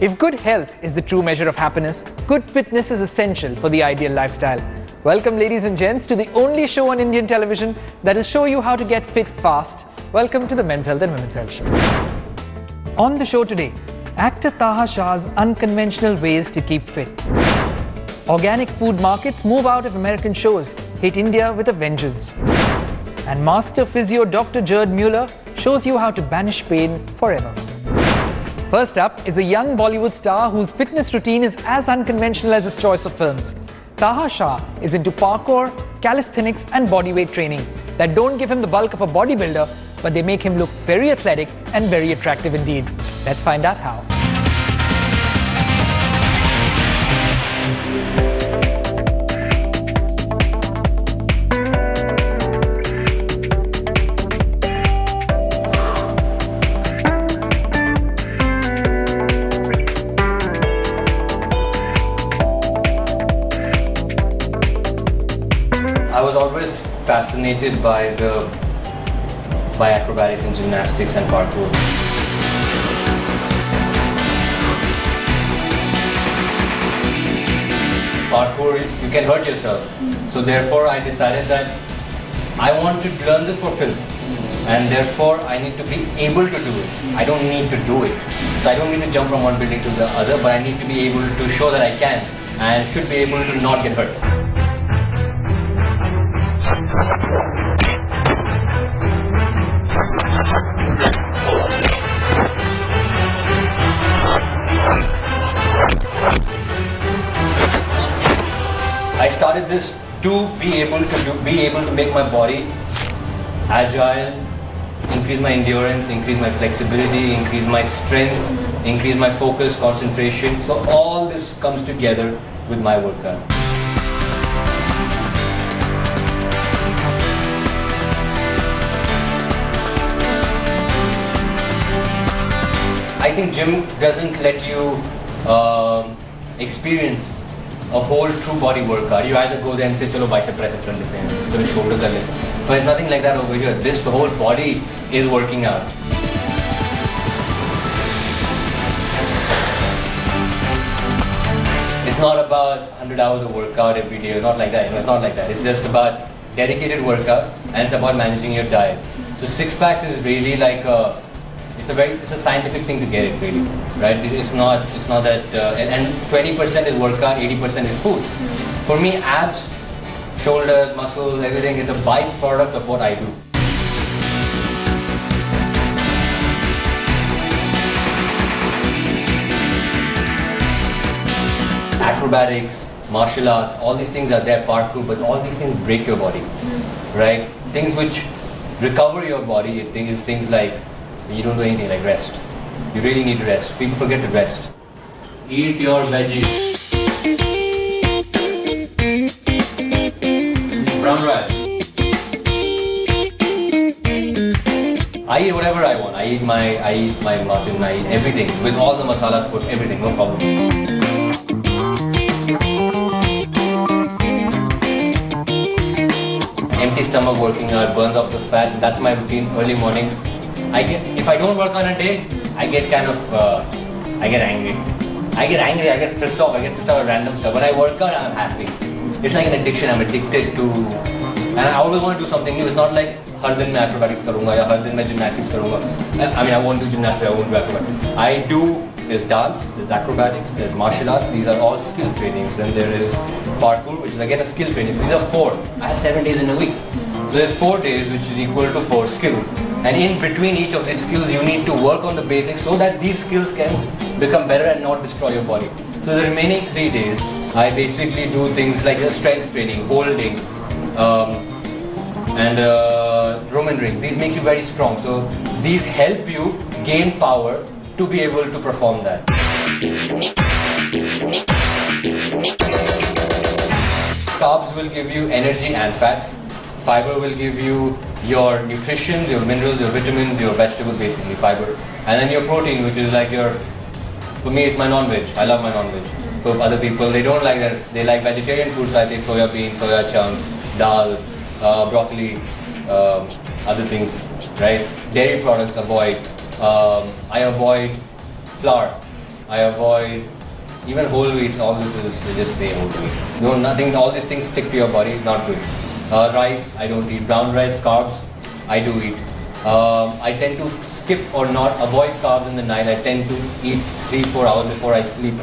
If good health is the true measure of happiness, good fitness is essential for the ideal lifestyle. Welcome, ladies and gents, to the only show on Indian television that will show you how to get fit fast. Welcome to the Men's Health and Women's Health Show. On the show today, actor Taaha Shah's unconventional ways to keep fit. Organic food markets move out of American shores, hit India with a vengeance. And master physio Dr. Gerd Mueller shows you how to banish pain forever. First up is a young Bollywood star whose fitness routine is as unconventional as his choice of films. Taaha Shah is into parkour, calisthenics and bodyweight training that don't give him the bulk of a bodybuilder, but they make him look very athletic and very attractive indeed. Let's find out how. I was always fascinated by acrobatics and gymnastics and parkour. Parkour, you can hurt yourself. So therefore I decided that I want to learn this for film. And therefore I need to be able to do it. I don't need to do it. So I don't need to jump from one building to the other, but I need to be able to show that I can and should be able to not get hurt. I started this to be able to make my body agile, increase my endurance, increase my flexibility, increase my strength, increase my focus, concentration. So all this comes together with my workout. I think gym doesn't let you experience a whole true body workout. You either go there and say, chalo bicep press in front of them, chalo shoulder kar le. But there's nothing like that over here. The whole body is working out. It's not about 100 hours of workout every day. It's not like that. It's not like that. It's just about dedicated workout, and it's about managing your diet. So six packs is really like it's a scientific thing to get it, really, right? It's not that, and 20% is workout, 80% is food. For me, abs, shoulders, muscles, everything is a byproduct of what I do. Acrobatics, martial arts, all these things are there, parkour, but all these things break your body, right? Things which recover your body, is things like you don't do anything, like rest. You really need to rest. People forget to rest. Eat your veggies. Brown rice. I eat whatever I want. I eat my mutton, I eat everything. With all the masalas put, everything, no problem. Empty stomach working out, burns off the fat. That's my routine early morning. If I don't work on a day, I get kind of, I get angry. I get pissed off at random stuff. When I work out, I'm happy. It's like an addiction. I'm addicted to, and I always want to do something new. It's not like har din main acrobatics karunga ya har din main gymnastics karunga. I mean, I won't do gymnastics, I won't do acrobatics. There's dance, there's acrobatics, there's martial arts. These are all skill trainings. Then there is parkour, which is again a skill training. So these are 4. I have 7 days in a week. So there's 4 days, which is equal to 4 skills. And in between each of these skills, you need to work on the basics so that these skills can become better and not destroy your body. So the remaining 3 days, I basically do things like strength training, holding, and Roman rings. These make you very strong. So these help you gain power to be able to perform that. Carbs will give you energy and fat. Fiber will give you your nutrition, your minerals, your vitamins, your vegetable, basically fiber. And then your protein, which is like for me it's my non-veg. I love my non-veg. For other people, they don't like that. They like vegetarian foods, like soya beans, soya chunks, dal, broccoli, other things, right? Dairy products avoid. I avoid flour. I avoid even whole wheat. All this is, they just say whole wheat. No, nothing, all these things stick to your body, not good. Rice, I don't eat. Brown rice, carbs, I do eat. I tend to skip or not avoid carbs in the night. I tend to eat 3-4 hours before I sleep.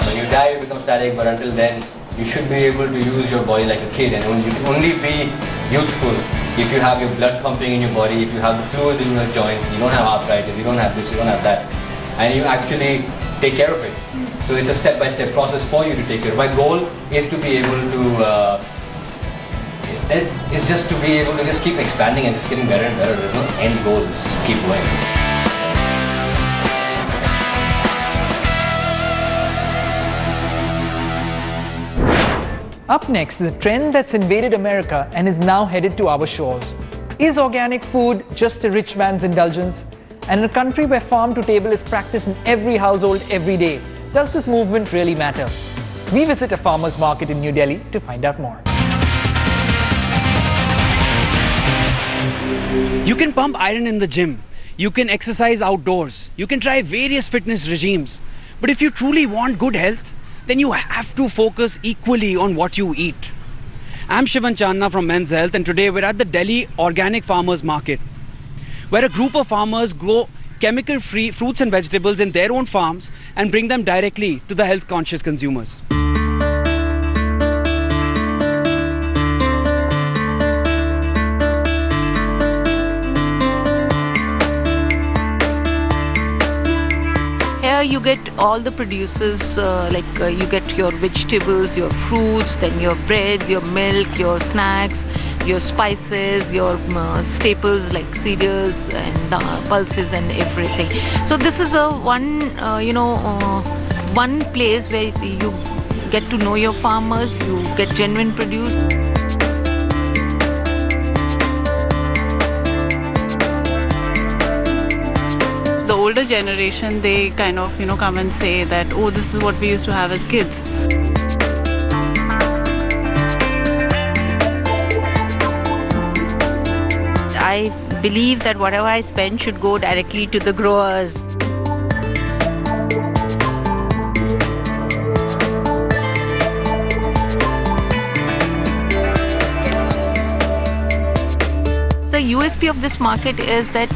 When you die, you become static, but until then, you should be able to use your body like a kid, and you can only be youthful if you have your blood pumping in your body, if you have the fluids in your joints, you don't have arthritis, you don't have this, you don't have that, and you actually take care of it. So it's a step-by-step process for you to take care of. My goal is to be able to, it's just to be able to just keep expanding and just getting better and better. There's no end goal, it's just keep going. Up next is a trend that's invaded America and is now headed to our shores. Is organic food just a rich man's indulgence? And in a country where farm to table is practiced in every household every day, does this movement really matter? We visit a farmer's market in New Delhi to find out more. You can pump iron in the gym, you can exercise outdoors, you can try various fitness regimes. But if you truly want good health, then you have to focus equally on what you eat. I'm Shivan Channa from Men's Health, and today we're at the Delhi Organic Farmers Market, where a group of farmers grow chemical-free fruits and vegetables in their own farms and bring them directly to the health-conscious consumers. Here you get all the producers, you get your vegetables, your fruits, then your bread, your milk, your snacks, your spices, your staples like cereals and pulses and everything. So this is a one place where you get to know your farmers, you get genuine produce. The older generation, they kind of, come and say that, oh, this is what we used to have as kids. I believe that whatever I spend should go directly to the growers. The USP of this market is that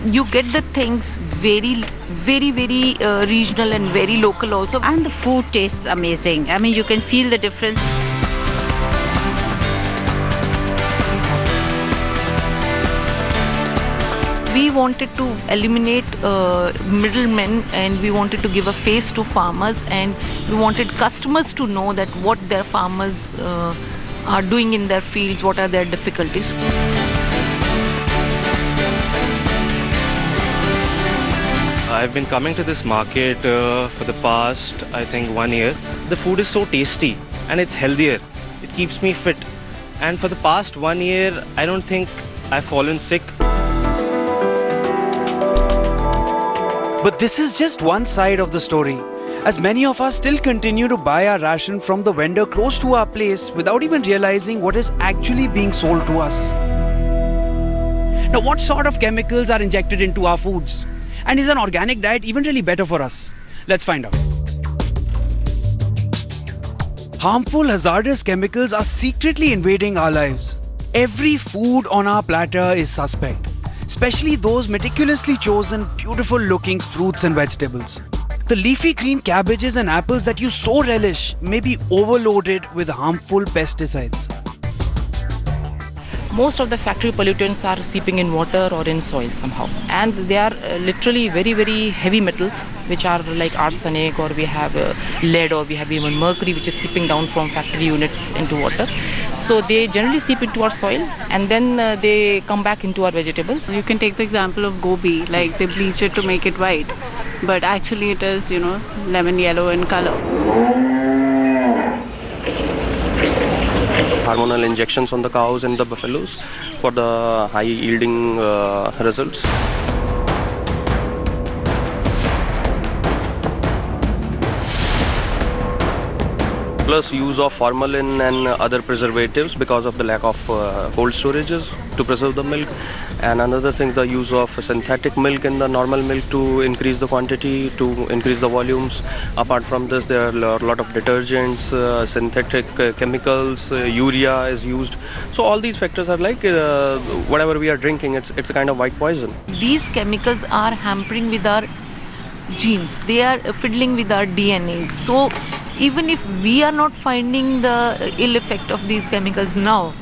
you get the things very regional and very local also. And the food tastes amazing. I mean, you can feel the difference. We wanted to eliminate middlemen, and we wanted to give a face to farmers, and we wanted customers to know that what their farmers are doing in their fields, what are their difficulties. I've been coming to this market for the past, I think, 1 year. The food is so tasty and it's healthier. It keeps me fit. And for the past 1 year, I don't think I've fallen sick. But this is just one side of the story, as many of us still continue to buy our ration from the vendor close to our place without even realizing what is actually being sold to us. Now, what sort of chemicals are injected into our foods? And is an organic diet even really better for us? Let's find out. Harmful, hazardous chemicals are secretly invading our lives. Every food on our platter is suspect, especially those meticulously chosen, beautiful-looking fruits and vegetables. The leafy green cabbages and apples that you so relish may be overloaded with harmful pesticides. Most of the factory pollutants are seeping in water or in soil somehow, and they are literally very heavy metals, which are like arsenic, or we have lead, or we have even mercury, which is seeping down from factory units into water. So they generally seep into our soil, and then they come back into our vegetables. You can take the example of gobi, like they bleach it to make it white, but actually it is, lemon yellow in color. Hormonal injections on the cows and the buffaloes for the high yielding results. plus use of formalin and other preservatives because of the lack of cold storages to preserve the milk. And another thing, the use of synthetic milk in the normal milk to increase the quantity, to increase the volumes. Apart from this, there are a lot of detergents, synthetic chemicals, urea is used. So all these factors are like whatever we are drinking, it's a kind of white poison. These chemicals are hampering with our genes. They are fiddling with our DNA. So even if we are not finding the ill effect of these chemicals now,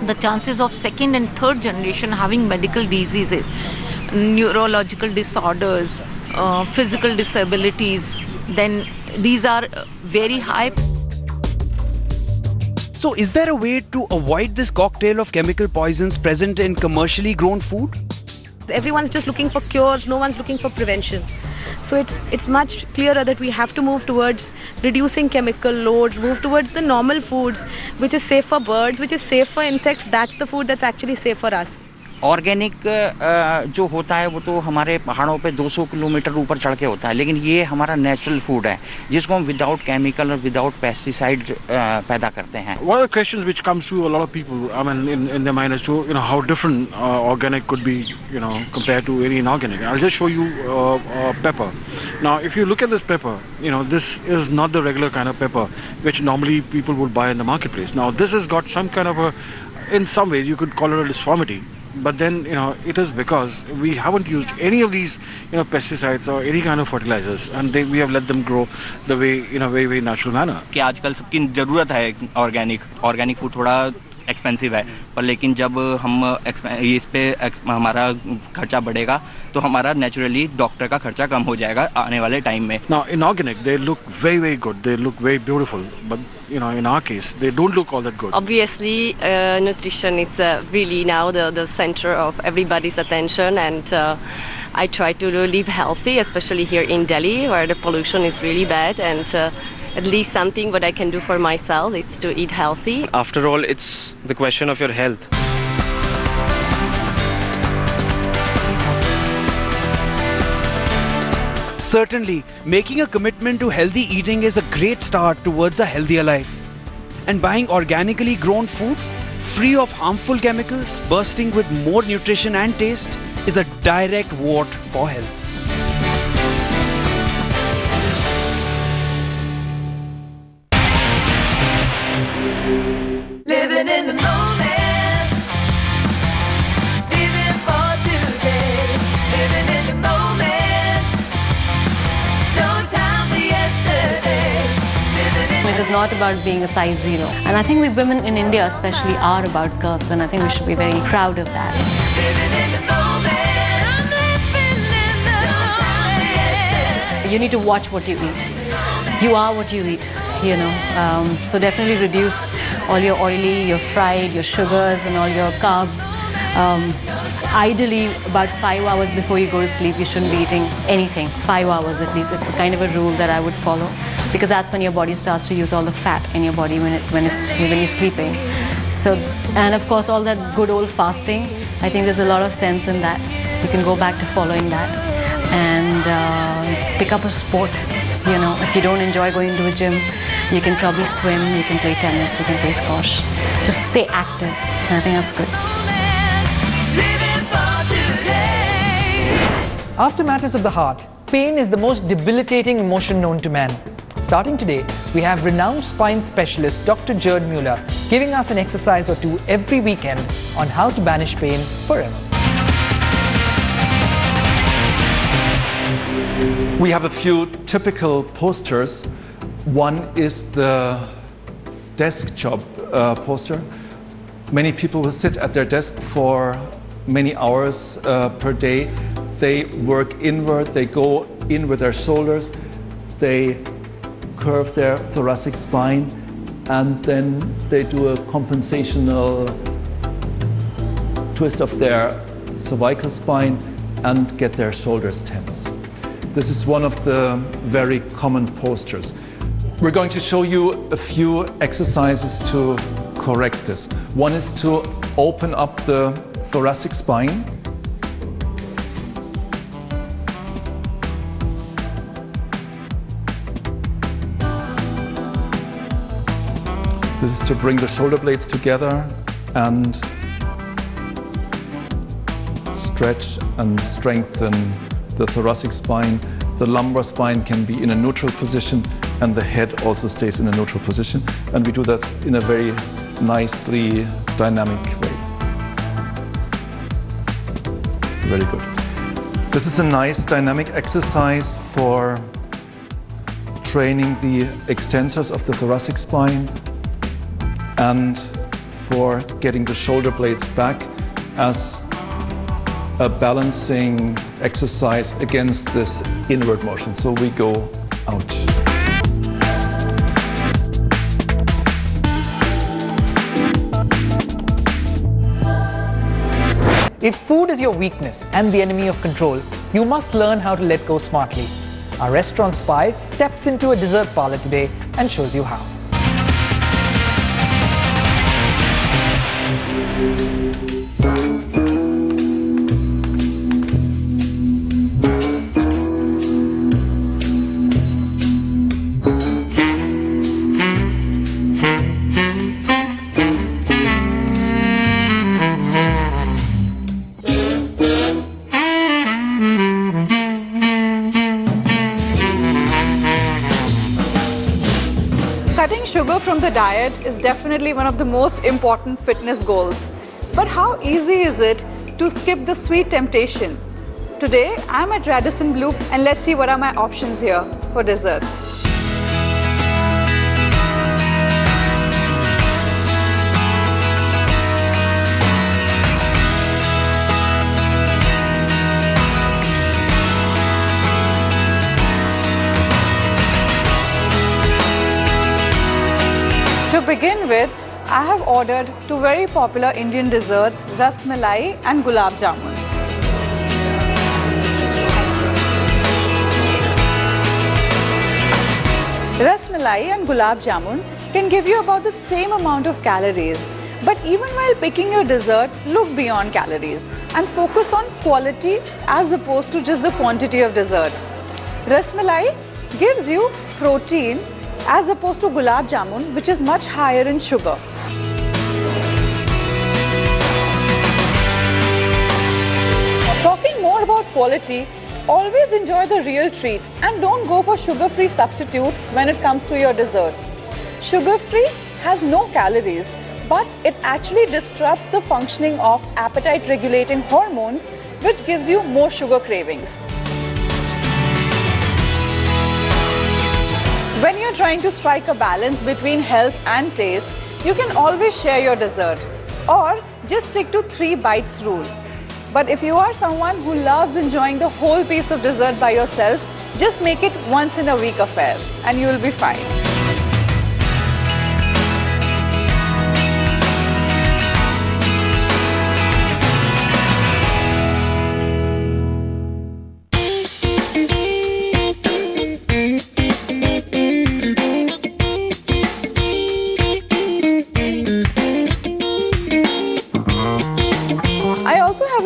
the chances of second and third generation having medical diseases, neurological disorders, physical disabilities, then these are very high. So is there a way to avoid this cocktail of chemical poisons present in commercially grown food? Everyone's just looking for cures, no one's looking for prevention. So it's much clearer that we have to move towards reducing chemical load, move towards the normal foods, which is safe for birds, which is safe for insects. That's the food that's actually safe for us. Organic जो होता है वो तो हमारे पहाड़ों पे 200 kilometre ऊपर चढ़ के होता है, लेकिन ये हमारा नेचुरल फूड है जिसको हम विदाउट केमिकल और विदाउट पेस्टिसाइड पैदा करते हैं. One of the questions which comes to a lot of people, I mean, in their mind is to, how different organic could be, compared to any inorganic. I'll just show you pepper. Now, if you look at this pepper, this is not the regular kind of pepper which normally people would buy in the marketplace. Now, this has got some kind of in some ways you could call it a deformity. But then, it is because we haven't used any of these, pesticides or any kind of fertilizers, and we have let them grow the way, in a very, very natural manner. कि आजकल सबकी ज़रूरत है organic food थोड़ा expensive है, पर लेकिन जब हम इस पे हमारा खर्चा बढ़ेगा तो हमारा नेचुरली डॉक्टर का खर्चा कम हो जाएगा आने वाले टाइम में. Now in organic they look very, very good, they look very beautiful, but in our case they don't look all that good. Obviously nutrition is really now the center of everybody's attention, and I try to live healthy, especially here in Delhi where the pollution is really bad, and at least something what I can do for myself is to eat healthy. After all, it's the question of your health. Certainly, making a commitment to healthy eating is a great start towards a healthier life. And buying organically grown food, free of harmful chemicals, bursting with more nutrition and taste, is a direct vote for health. Living in the moment, living for today, living in the moment, no time for yesterday. It is not about being a size 0. And I think we women in India especially are about curves, and I think we should be very proud of that. You need to watch what you eat. You are what you eat. So definitely reduce all your oily, your fried, your sugars and all your carbs. Ideally, about 5 hours before you go to sleep, you shouldn't be eating anything. 5 hours at least. It's a kind of a rule that I would follow, because that's when your body starts to use all the fat in your body when you're sleeping. So, and of course, all that good old fasting. I think there's a lot of sense in that. You can go back to following that and pick up a sport. If you don't enjoy going to a gym, you can probably swim, you can play tennis, you can play squash. Just stay active, and I think that's good. After matters of the heart, pain is the most debilitating emotion known to man. Starting today, we have renowned spine specialist Dr. Gerd Mueller giving us an exercise or two every weekend on how to banish pain forever. We have a few typical postures. One is the desk job posture. Many people will sit at their desk for many hours per day. They work inward, they go in with their shoulders, they curve their thoracic spine, and then they do a compensational twist of their cervical spine and get their shoulders tense. This is one of the very common postures. We're going to show you a few exercises to correct this. One is to open up the thoracic spine. This is to bring the shoulder blades together and stretch and strengthen the thoracic spine. The lumbar spine can be in a neutral position and the head also stays in a neutral position. And we do that in a very nicely dynamic way. Very good. This is a nice dynamic exercise for training the extensors of the thoracic spine and for getting the shoulder blades back as a balancing exercise against this inward motion. So we go out. If food is your weakness and the enemy of control, you must learn how to let go smartly. Our restaurant spy steps into a dessert parlor today and shows you how. Cutting sugar from the diet is definitely one of the most important fitness goals. But how easy is it to skip the sweet temptation? Today, I'm at Radisson Blu and let's see what are my options here for desserts. To begin with, I have ordered two very popular Indian desserts, Ras Malai and Gulab Jamun. Ras Malai and Gulab Jamun can give you about the same amount of calories. But even while picking your dessert, look beyond calories and focus on quality as opposed to just the quantity of dessert. Ras Malai gives you protein as opposed to Gulab Jamun, which is much higher in sugar. Talking more about quality, always enjoy the real treat and don't go for sugar-free substitutes when it comes to your desserts. Sugar-free has no calories, but it actually disrupts the functioning of appetite-regulating hormones, which gives you more sugar cravings. When you're trying to strike a balance between health and taste, you can always share your dessert or just stick to 3 bites rule. But if you are someone who loves enjoying the whole piece of dessert by yourself, just make it once in a week affair and you will be fine.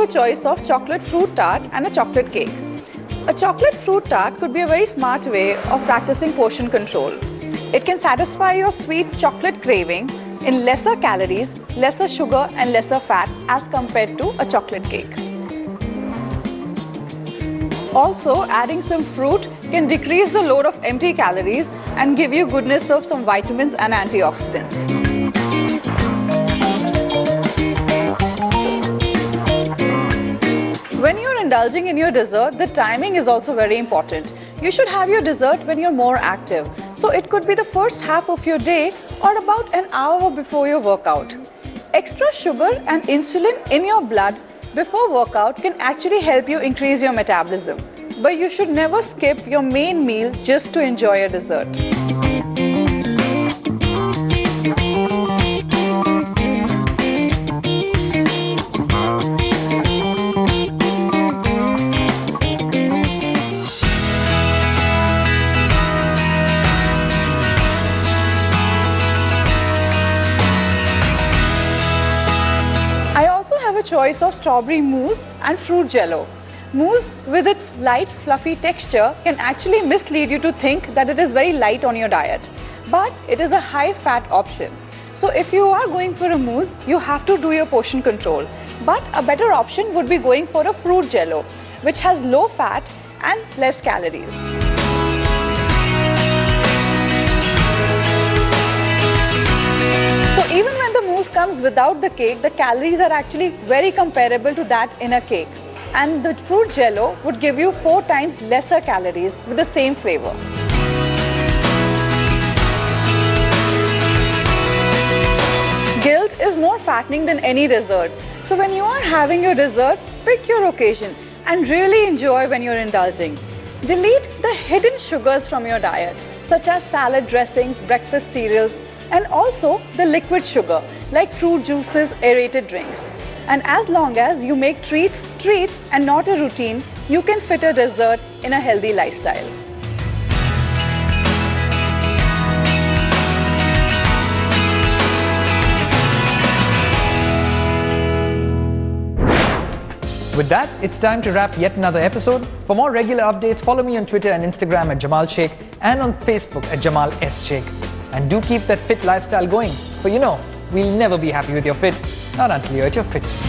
A choice of chocolate fruit tart and a chocolate cake. A chocolate fruit tart could be a very smart way of practicing portion control. It can satisfy your sweet chocolate craving in lesser calories, lesser sugar and lesser fat as compared to a chocolate cake. Also, adding some fruit can decrease the load of empty calories and give you goodness of some vitamins and antioxidants. When you're indulging in your dessert, the timing is also very important. You should have your dessert when you're more active. So it could be the first half of your day or about an hour before your workout. Extra sugar and insulin in your blood before workout can actually help you increase your metabolism. But you should never skip your main meal just to enjoy your dessert. A choice of strawberry mousse and fruit jello. Mousse with its light fluffy texture can actually mislead you to think that it is very light on your diet, but it is a high fat option. So if you are going for a mousse, you have to do your portion control. But a better option would be going for a fruit jello, which has low fat and less calories. So even when the mousse comes without the cake, the calories are actually very comparable to that in a cake. And the fruit jello would give you 4 times lesser calories with the same flavor. Guilt is more fattening than any dessert. So when you are having your dessert, pick your occasion and really enjoy when you're indulging. Delete the hidden sugars from your diet, such as salad dressings, breakfast cereals, and also the liquid sugar like fruit juices, aerated drinks. And as long as you make treats and not a routine, you can fit a dessert in a healthy lifestyle. With that, it's time to wrap yet another episode. For more regular updates, follow me on Twitter and Instagram at Jamal Sheikh and on Facebook at Jamal S. Sheikh. And do keep that fit lifestyle going, for you know, we'll never be happy with your fit, not until you're at your fittest.